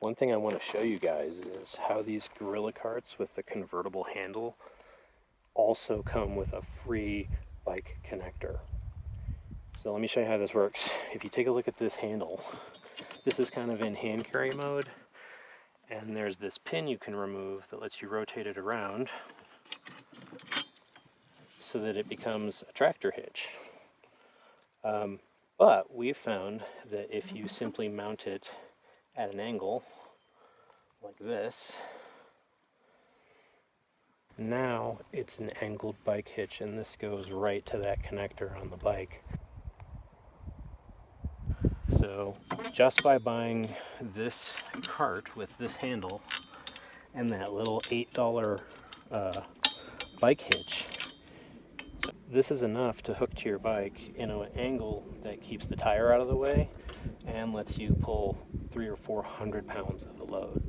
One thing I want to show you guys is how these gorilla carts with the convertible handle also come with a free bike connector. So let me show you how this works. If you take a look at this handle, this is kind of in hand carry mode, and there's this pin you can remove that lets you rotate it around so that it becomes a tractor hitch. But we've found that if you simply mount it at an angle like this, now it's an angled bike hitch, and this goes right to that connector on the bike. So just by buying this cart with this handle and that little $8 bike hitch, so this is enough to hook to your bike in an angle that keeps the tire out of the way and lets you pull 300 or 400 pounds of the load.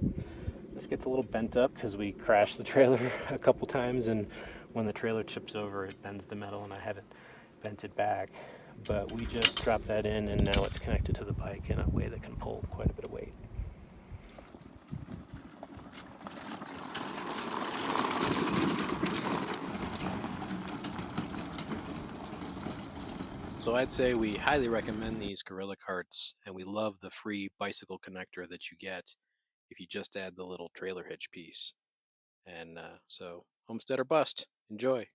This gets a little bent up because we crashed the trailer a couple times, and when the trailer chips over it bends the metal, and I haven't bent it back. But we just dropped that in, and now it's connected to the bike in a way that can pull quite a bit of weight. So I'd say we highly recommend these gorilla carts, and we love the free bicycle connector that you get if you just add the little trailer hitch piece. And so Homestead or bust. Enjoy.